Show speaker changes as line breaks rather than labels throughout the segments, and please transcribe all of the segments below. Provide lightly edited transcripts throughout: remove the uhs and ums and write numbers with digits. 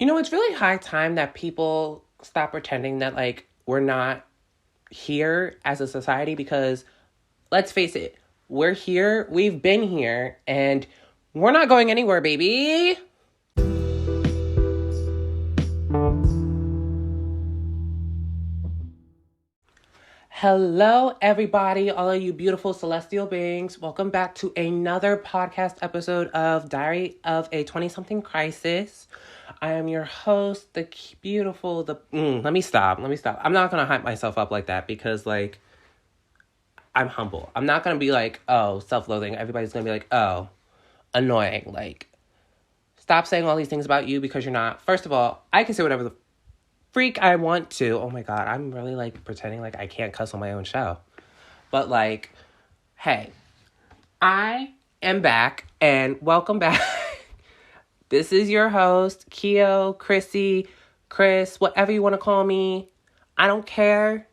It's really high time that people stop pretending that, like, we're not here as a society because, let's face it, we're here, we've been here, and we're not going anywhere, baby. Hello, everybody, all of you beautiful celestial beings. Welcome back to another podcast episode of Diary of a 20-something Crisis. I am your host, the beautiful, let me stop. I'm not going to hype myself up like that because, like, I'm humble. I'm not going to be like, oh, self-loathing. Everybody's going to be like, oh, annoying. Like, stop saying all these things about you because you're not. First of all, I can say whatever the freak I want to. Oh my God, I'm really like pretending like I can't cuss on my own show. But like, hey, I am back and welcome back. This is your host, Keo, Chrissy, Chris, whatever you want to call me. I don't care.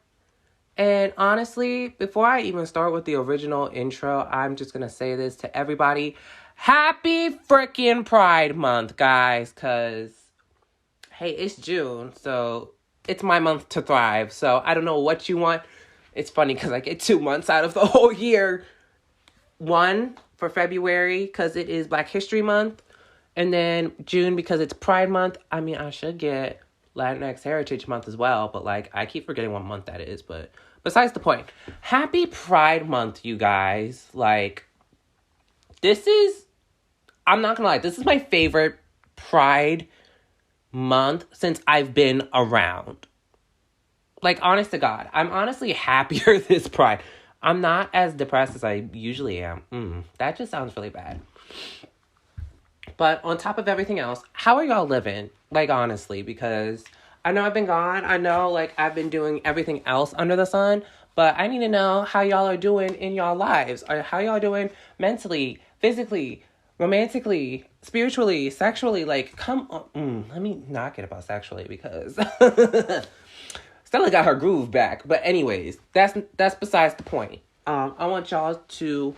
And honestly, before I even start with the original intro, I'm just going to say this to everybody. Happy freaking Pride Month, guys, because hey, it's June, so it's my month to thrive. So I don't know what you want. It's funny because I get 2 months out of the whole year. One for February because it is Black History Month. And then June because it's Pride Month. I mean, I should get Latinx Heritage Month as well. But like, I keep forgetting what month that is. But besides the point. Happy Pride Month, you guys. Like, I'm not gonna lie. This is my favorite Pride month since I've been around. Like, honest to God, I'm honestly happier this Pride. I'm not as depressed as I usually am. That just sounds really bad. But on top of everything else, how are y'all living? Like, honestly, because I know I've been gone. I know, like, I've been doing everything else under the sun. But I need to know how y'all are doing in y'all lives. Or how y'all doing mentally, physically, romantically, spiritually, sexually. Like, come on. Let me not get about sexually because Stella got her groove back. But anyways, that's besides the point. I want y'all to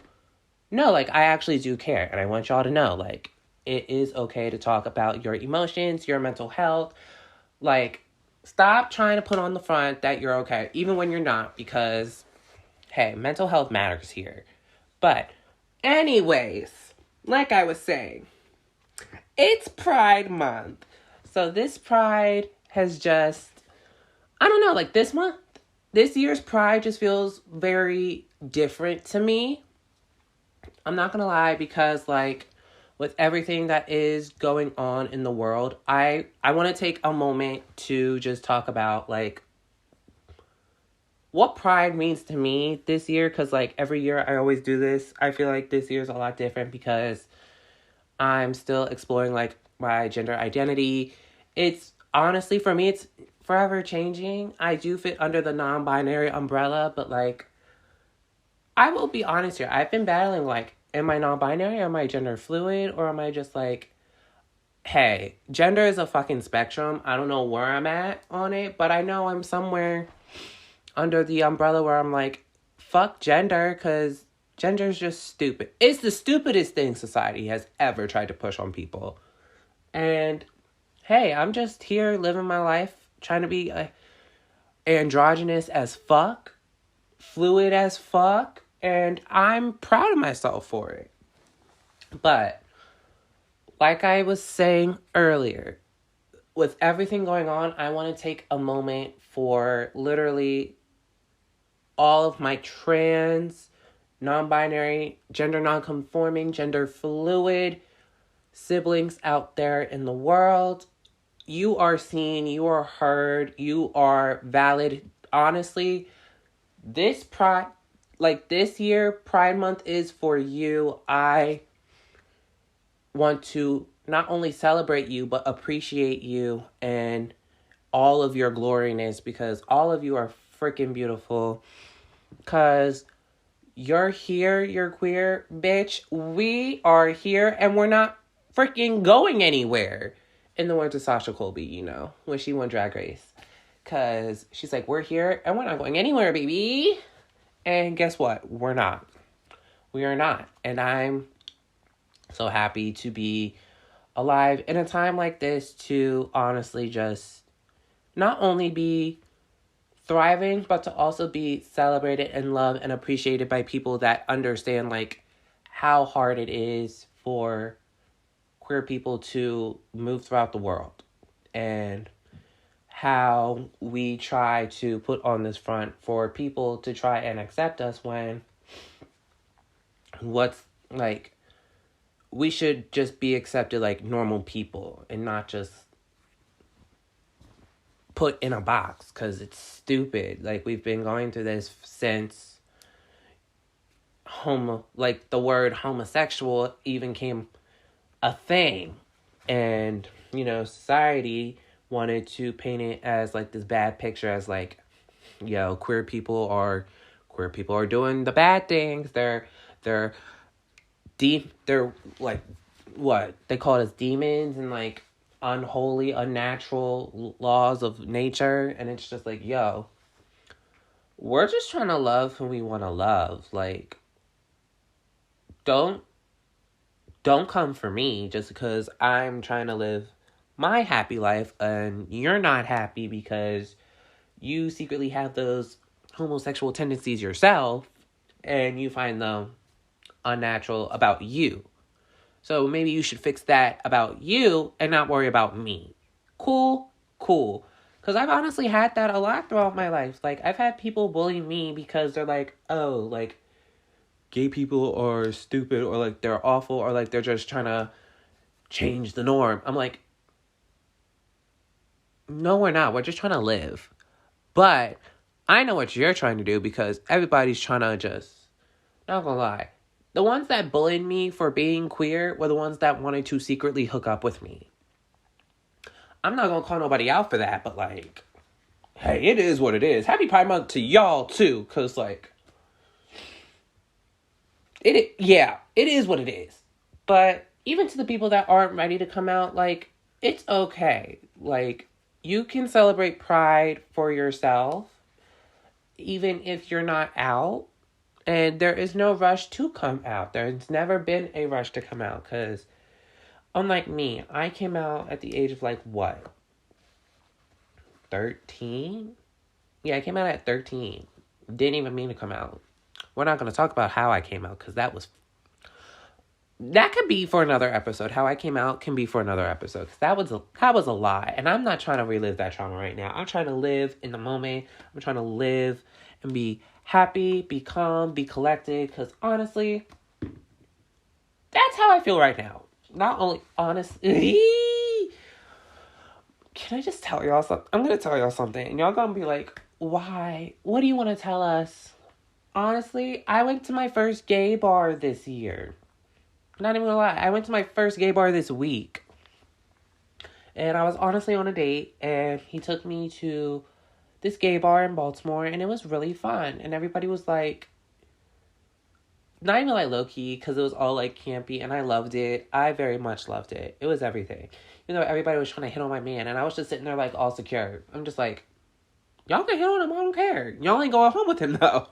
know, like, I actually do care. And I want y'all to know, like, it is okay to talk about your emotions, your mental health. Like, stop trying to put on the front that you're okay, even when you're not, because, hey, mental health matters here. But anyways, like I was saying, it's Pride Month. So this Pride has just, I don't know, like this year's Pride just feels very different to me. I'm not going to lie because, like, with everything that is going on in the world, I want to take a moment to just talk about, like, what Pride means to me this year. Because, like, every year I always do this. I feel like this year's a lot different because I'm still exploring, like, my gender identity. It's, honestly, for me, it's forever changing. I do fit under the non-binary umbrella, but, like, I will be honest here. I've been battling, like, am I non-binary? Am I gender fluid? Or am I just like, hey, gender is a fucking spectrum. I don't know where I'm at on it, but I know I'm somewhere under the umbrella where I'm like, fuck gender, because gender is just stupid. It's the stupidest thing society has ever tried to push on people. And hey, I'm just here living my life, trying to be androgynous as fuck, fluid as fuck. And I'm proud of myself for it. But, like I was saying earlier, with everything going on, I want to take a moment for literally all of my trans, non-binary, gender non-conforming, gender fluid siblings out there in the world. You are seen, you are heard, you are valid. Honestly, this year, Pride Month is for you. I want to not only celebrate you, but appreciate you and all of your gloriness because all of you are freaking beautiful. Because you're here, you're queer, bitch. We are here and we're not freaking going anywhere. In the words of Sasha Colby, when she won Drag Race. Because she's like, we're here and we're not going anywhere, baby. And guess what? We're not. We are not. And I'm so happy to be alive in a time like this to honestly just not only be thriving, but to also be celebrated and loved and appreciated by people that understand like how hard it is for queer people to move throughout the world, and how we try to put on this front for people to try and accept us when what's like we should just be accepted like normal people and not just put in a box, because it's stupid. Like, we've been going through this since the word homosexual even came a thing. And, society wanted to paint it as like this bad picture, as like, queer people are doing the bad things. They're like what they call it as demons and like unholy, unnatural laws of nature. And it's just like, we're just trying to love who we want to love. Like, don't come for me just because I'm trying to live my happy life and you're not happy because you secretly have those homosexual tendencies yourself and you find them unnatural about you. So maybe you should fix that about you and not worry about me. Cool. Because I've honestly had that a lot throughout my life. Like, I've had people bully me because they're like, oh, like, gay people are stupid, or like they're awful, or like they're just trying to change the norm. I'm like, no, we're not. We're just trying to live. But I know what you're trying to do, because everybody's trying to just, not gonna lie, the ones that bullied me for being queer were the ones that wanted to secretly hook up with me. I'm not gonna call nobody out for that, but like, hey, it is what it is. Happy Pride Month to y'all too, because like, it is what it is. But even to the people that aren't ready to come out, like, it's okay. Like, you can celebrate Pride for yourself, even if you're not out. And there is no rush to come out. There's never been a rush to come out, because unlike me, I came out at the age of like, what? 13? Yeah, I came out at 13. Didn't even mean to come out. We're not going to talk about how I came out, because that could be for another episode. How I came out can be for another episode, because that was a lie. And I'm not trying to relive that trauma right now. I'm trying to live in the moment. I'm trying to live and be happy, be calm, be collected, because honestly, that's how I feel right now. Not only honestly, can I just tell y'all something? I'm going to tell y'all something, and y'all going to be like, why? What do you want to tell us? Honestly, I went to my first gay bar this year. Not even gonna lie, I went to my first gay bar this week. And I was honestly on a date, and he took me to this gay bar in Baltimore, and it was really fun. And everybody was like, not even like low-key, because it was all like campy, and I loved it. I very much loved it. It was everything. Everybody was trying to hit on my man, and I was just sitting there like all secure. I'm just like, y'all can hit on him, I don't care. Y'all ain't going home with him though.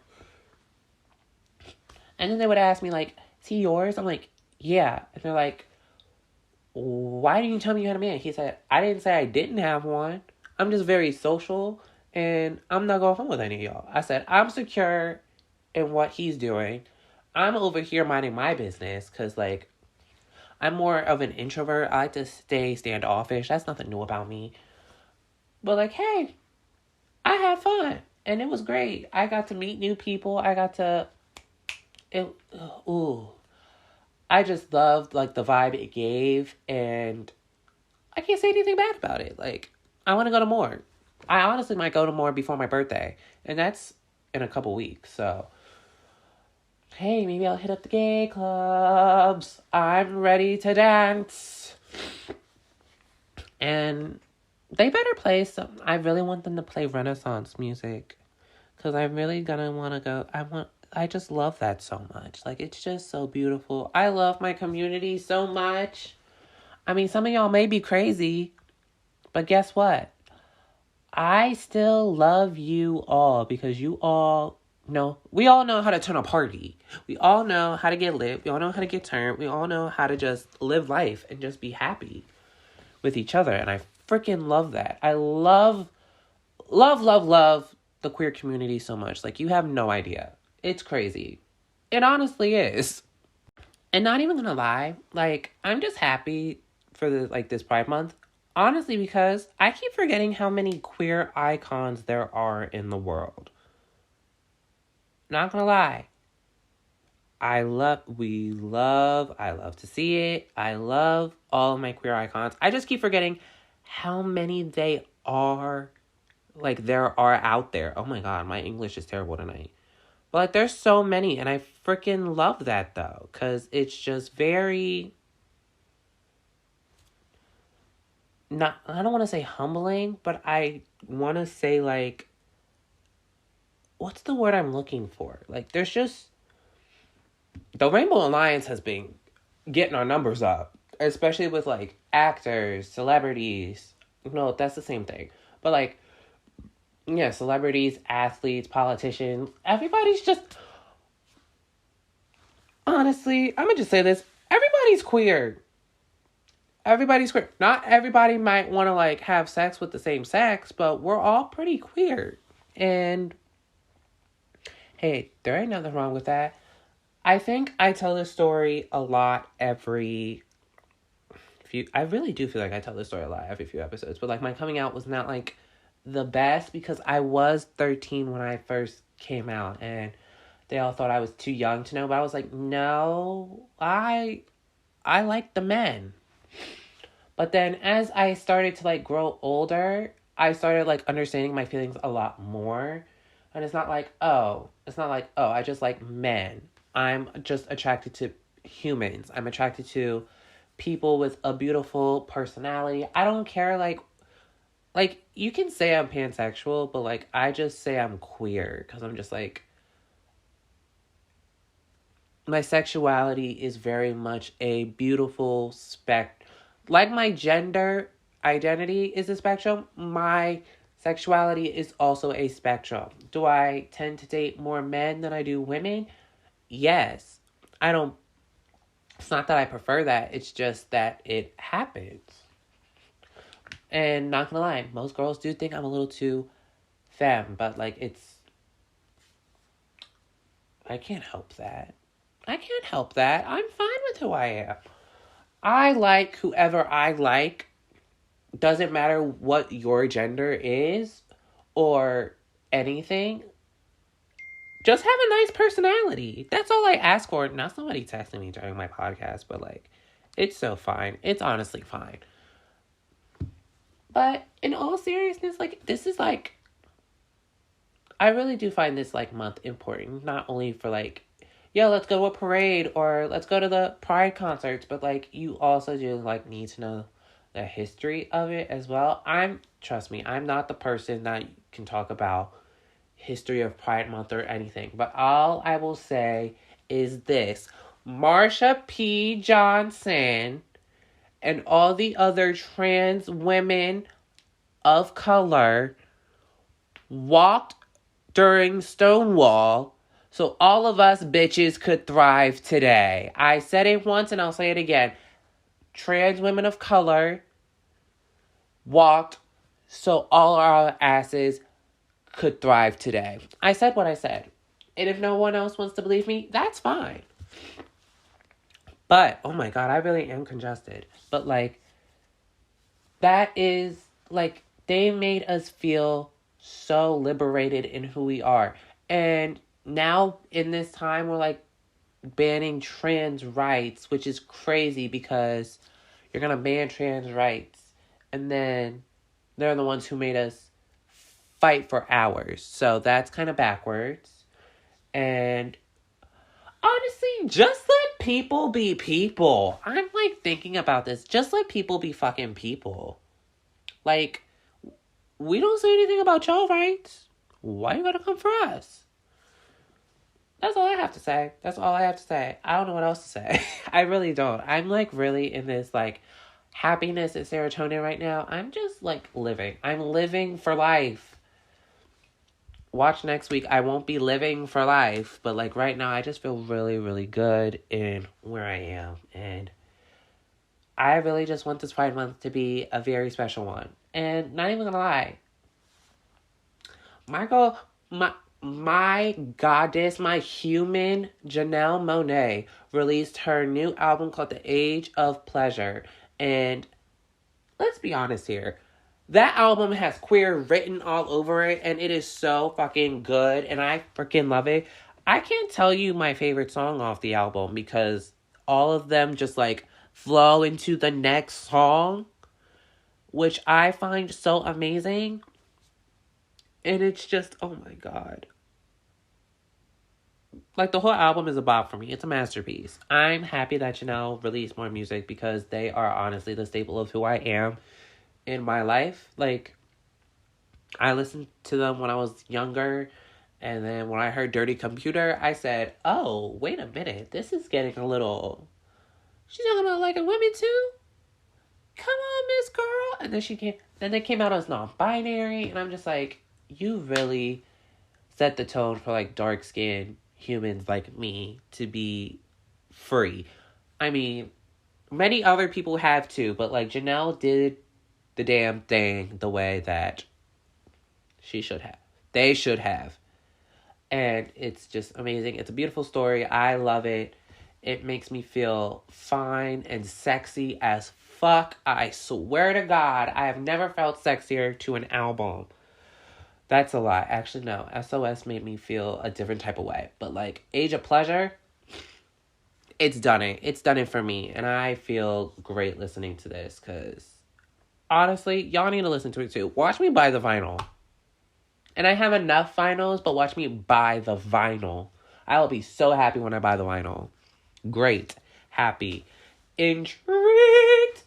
And then they would ask me like, is he yours? I'm like, yeah. And they're like, why didn't you tell me you had a man? He said, I didn't say I didn't have one. I'm just very social, and I'm not going home with any of y'all. I said, I'm secure in what he's doing. I'm over here minding my business, because, like, I'm more of an introvert. I like to stay standoffish. That's nothing new about me. But, like, hey, I had fun, and it was great. I got to meet new people. I just loved, like, the vibe it gave, and I can't say anything bad about it. Like, I want to go to more. I honestly might go to more before my birthday, and that's in a couple weeks, so hey, maybe I'll hit up the gay clubs. I'm ready to dance. And they better play some. I really want them to play Renaissance music, because I'm really gonna want to go. I just love that so much. Like, it's just so beautiful. I love my community so much. I mean, some of y'all may be crazy, but guess what? I still love you all, because you all No, we all know how to turn a party. We all know how to get lit. We all know how to get turned. We all know how to just live life and just be happy with each other. And I freaking love that. I love the queer community so much. Like, you have no idea. It's crazy. It honestly is. And not even gonna lie, like, I'm just happy for this Pride Month. Honestly, because I keep forgetting how many queer icons there are in the world. Not gonna lie. I love to see it. I love all of my queer icons. I just keep forgetting how many there are out there. Oh my God, my English is terrible tonight. But like, there's so many, and I freaking love that though, because it's just very, not, I don't want to say humbling, but I want to say, like, what's the word I'm looking for? Like, there's just, the Rainbow Alliance has been getting our numbers up, especially with, like, actors, celebrities. No, that's the same thing. But, like, yeah, celebrities, athletes, politicians, everybody's just, honestly, I'm gonna just say this, everybody's queer. Everybody's queer. Not everybody might want to, like, have sex with the same sex, but we're all pretty queer. And, hey, there ain't nothing wrong with that. I think I tell this story a lot every few... I really do feel like I tell this story a lot every few episodes. But, like, my coming out was not, like, the best because I was 13 when I first came out. And they all thought I was too young to know. But I was like, no, I like the men. But then as I started to, like, grow older, I started, like, understanding my feelings a lot more. And it's not like, oh, I just like men. I'm just attracted to humans. I'm attracted to people with a beautiful personality. I don't care, like, you can say I'm pansexual, but, like, I just say I'm queer. Because I'm just, like, my sexuality is very much a beautiful like my gender identity is a spectrum, my sexuality is also a spectrum. Do I tend to date more men than I do women? Yes. It's not that I prefer that, it's just that it happens. And not gonna lie, most girls do think I'm a little too femme, but, like, I can't help that. I'm fine with who I am. I like whoever I like. Doesn't matter what your gender is or anything. Just have a nice personality. That's all I ask for. Not somebody texting me during my podcast, but, like, it's so fine. It's honestly fine. But in all seriousness, like, this is, like, I really do find this, like, month important. Not only for, like, yo, let's go to a parade or let's go to the Pride concerts, but, like, you also do, like, need to know the history of it as well. Trust me, I'm not the person that can talk about history of Pride Month or anything, but all I will say is this: Marsha P. Johnson and all the other trans women of color walked during Stonewall so all of us bitches could thrive today. I said it once and I'll say it again. Trans women of color walked so all our asses could thrive today. I said what I said. And if no one else wants to believe me, that's fine. But, oh my God, I really am congested. But, like, that is, like, they made us feel so liberated in who we are. And now, in this time, we're, like, banning trans rights, which is crazy because you're going to ban trans rights. And then they're the ones who made us fight for ours. So that's kind of backwards. And honestly, just let people be people. I'm, like, thinking about this. Just let people be fucking people. Like, we don't say anything about your rights. Why you gotta come for us? That's all I have to say. I don't know what else to say. I really don't. I'm, like, really in this, like, happiness and serotonin right now. I'm just, like, living. I'm living for life. watch next week. I won't be living for life, but like right now I just feel really, really good in where I am. And I really just want this Pride Month to be a very special one. And not even gonna lie, my girl, my goddess, my human, Janelle Monáe, released her new album called The Age of Pleasure. And let's be honest here. That album has queer written all over it, and it is so fucking good, and I freaking love it. I can't tell you my favorite song off the album because all of them just like flow into the next song, which I find so amazing. And it's just, oh my God. Like, the whole album is a bop for me. It's a masterpiece. I'm happy that Janelle released more music because they are honestly the staple of who I am in my life. Like, I listened to them when I was younger, and then when I heard Dirty Computer, I said, oh, wait a minute. This is getting a little... She's talking about liking women too? Come on, Miss Girl. And then they came out as non-binary, and I'm just like, you really set the tone for like dark-skinned humans like me to be free. I mean, many other people have too, but like Janelle did the damn thing the way that she should have. They should have. And it's just amazing. It's a beautiful story. I love it. It makes me feel fine and sexy as fuck. I swear to God, I have never felt sexier to an album. That's a lie. Actually, no. SOS made me feel a different type of way. But, like, Age of Pleasure, it's done it. It's done it for me. And I feel great listening to this. Because, honestly, y'all need to listen to it, too. Watch me buy the vinyl. And I have enough vinyls, but watch me buy the vinyl. I will be so happy when I buy the vinyl. Great. Happy. Intrigued.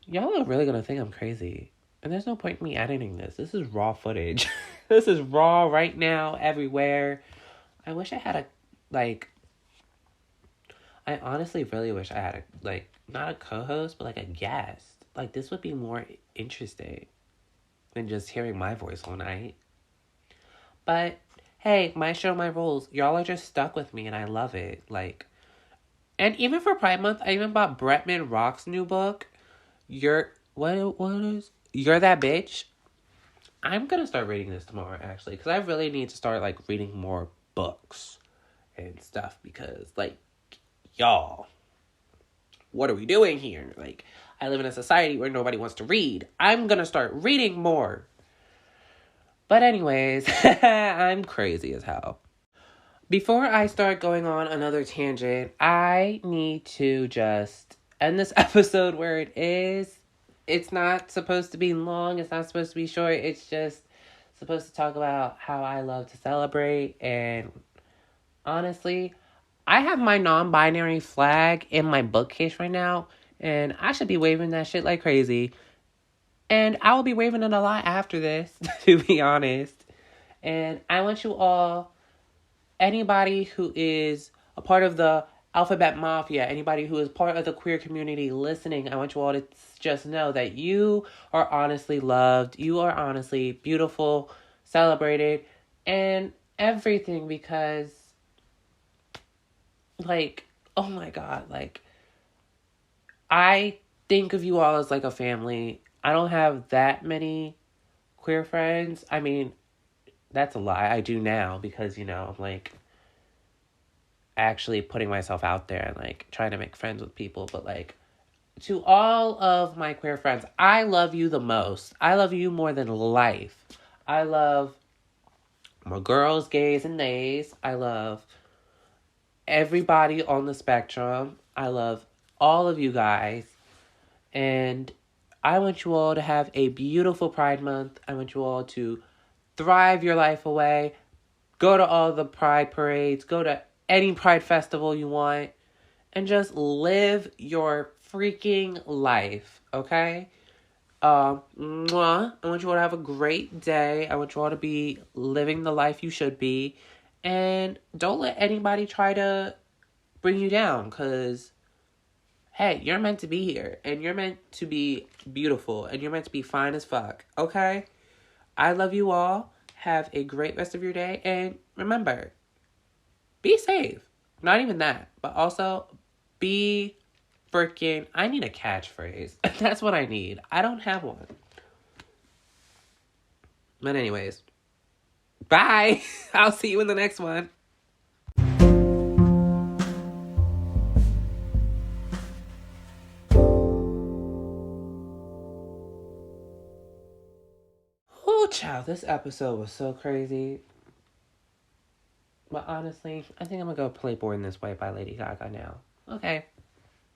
Y'all are really going to think I'm crazy. And there's no point in me editing this. This is raw footage. This is raw right now, everywhere. I wish I had I honestly really wish I had not a co-host, but like a guest. Like, this would be more interesting than just hearing my voice all night. But, hey, my show, my rules. Y'all are just stuck with me, and I love it. Like, and even for Pride Month, I even bought Bretman Rock's new book. What is... You're That Bitch. I'm going to start reading this tomorrow, actually. Because I really need to start, like, reading more books and stuff. Because, like, y'all, what are we doing here? Like, I live in a society where nobody wants to read. I'm going to start reading more. But anyways, I'm crazy as hell. Before I start going on another tangent, I need to just end this episode where it is. It's not supposed to be long. It's not supposed to be short. It's just supposed to talk about how I love to celebrate. And honestly, I have my non-binary flag in my bookcase right now. And I should be waving that shit like crazy. And I will be waving it a lot after this, to be honest. And I want you all, anybody who is a part of the Alphabet Mafia, anybody who is part of the queer community listening, I want you all to just know that you are honestly loved. You are honestly beautiful, celebrated, and everything because, like, oh my God, like, I think of you all as like a family. I don't have that many queer friends. I mean, that's a lie. I do now because, I'm like actually putting myself out there and like trying to make friends with people. But like, to all of my queer friends, I love you the most. I love you more than life. I love my girls, gays, and nays. I love everybody on the spectrum. I love all of you guys. And I want you all to have a beautiful Pride Month. I want you all to thrive your life away. Go to all the Pride parades. Go to any Pride festival you want. And just live your freaking life, okay? I want you all to have a great day. I want you all to be living the life you should be. And don't let anybody try to bring you down, because, hey, you're meant to be here. And you're meant to be beautiful. And you're meant to be fine as fuck, okay? I love you all. Have a great rest of your day. And remember, be safe. Not even that, but also be freaking... I need a catchphrase. That's what I need. I don't have one. But anyways, bye. I'll see you in the next one. Oh, child, this episode was so crazy. But honestly, I think I'm gonna go play Born This Way by Lady Gaga now. Okay.